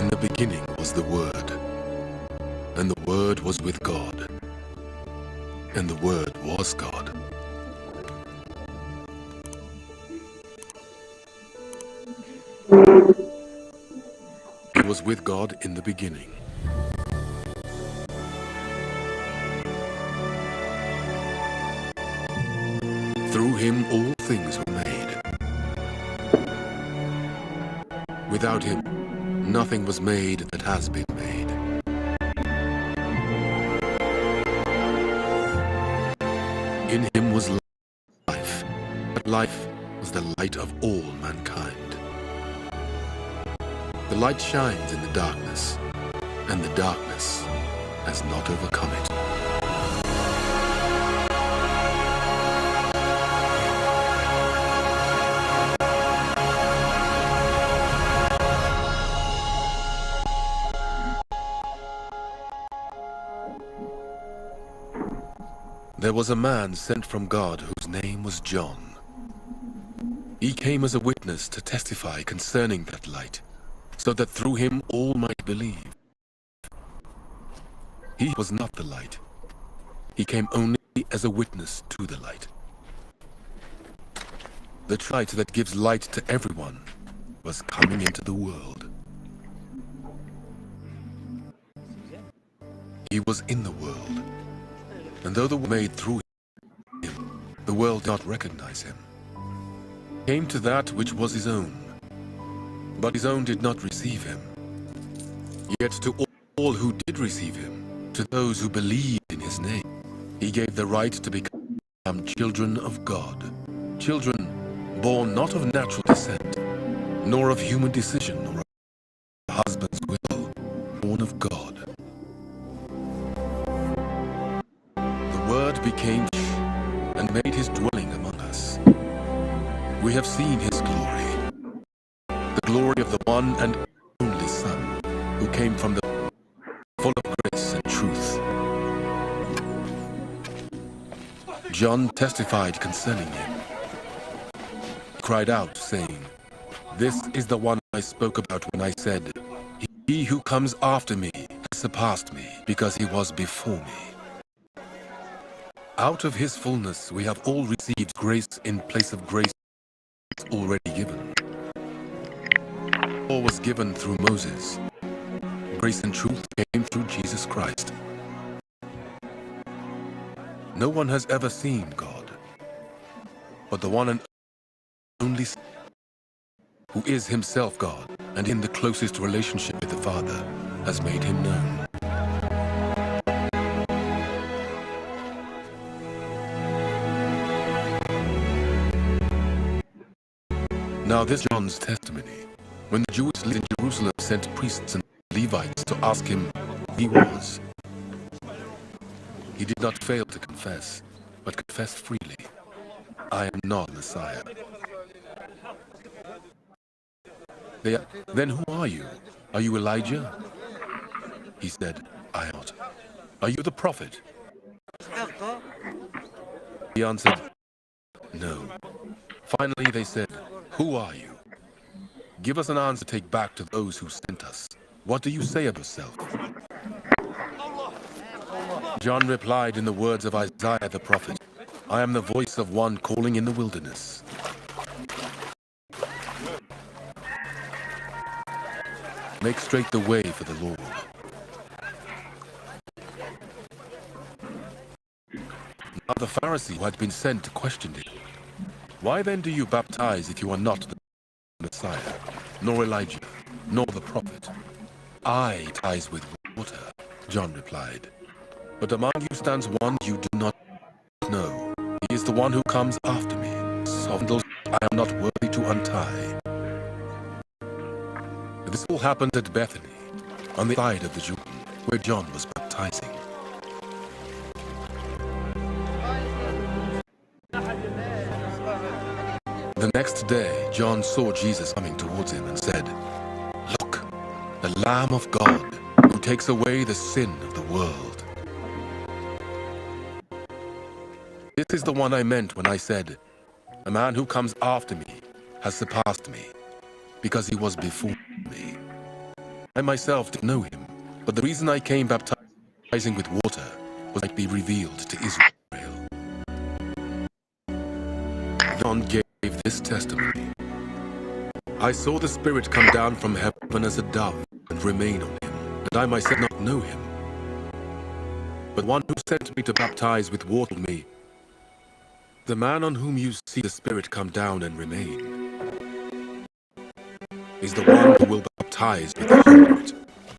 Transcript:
the beginning was the Word, and the Word was with God, and the Word was God. He was with God in the beginning. Through him all things were made. Without him, nothing was made that has been made. In him was life. That life was the light of all mankind. The light shines in the darkness, and the darkness has not overcome it. There was a man sent from God whose name was John. He came as a witness to testify concerning that light, so that through him all might believe. He was not the light. He came only as a witness to the light. The light that gives light to everyone was coming into the world. He was in the world, and though the world made through him, the world did not recognize him. He came to that which was his own, but his own did not receive him. Yet to all who did receive him, to those who believed in his name, he gave the right to become children of God. Children born not of natural descent, nor of human decision, nor of a husband's will, born of God. The Word became flesh and made his dwelling among us. We have seen his glory, the glory of the one and only Son, who came from the full of grace and truth. John testified concerning him, cried out, saying, "This is the one I spoke about when I said, he who comes after me has surpassed me, because he was before me." Out of his fullness we have all received grace in place of grace already given. All was given through Moses. Grace and truth came through Jesus Christ. No one has ever seen God, but the one and only Son, who is himself God and in the closest relationship with the Father, has made him known. Now this John's testimony, when the Jews in Jerusalem sent priests and Levites to ask him who he was, he did not fail to confess, but confessed freely, "I am not Messiah." Then who are you? Are you Elijah? He said, "I am not." "Are you the prophet?" He answered, "No." Finally they said, "Who are you? Give us an answer to take back to those who sent us. What do you say of yourself?" John replied in the words of Isaiah the prophet, "I am the voice of one calling in the wilderness. Make straight the way for the Lord." Now the Pharisee who had been sent questioned him, "Why then do you baptize if you are not the Messiah, nor Elijah, nor the prophet?" "I baptize with water," John replied, "but among you stands one you do not know. He is the one who comes after me, sandals I am not worthy to untie." This all happened at Bethany, on the side of the Jordan, where John was baptizing. The next day, John saw Jesus coming towards him and said, "Look, the Lamb of God, who takes away the sin of the world. This is the one I meant when I said, 'A man who comes after me has surpassed me, because he was before me.' I myself didn't know him, but the reason I came baptizing with water was that it might be revealed to Israel. John gave this testimony. I saw the Spirit come down from heaven as a dove and remain on him, and I myself did not know him. But one who sent me to baptize with water told me, the man on whom you see the Spirit come down and remain is the one who will baptize with the Holy Spirit.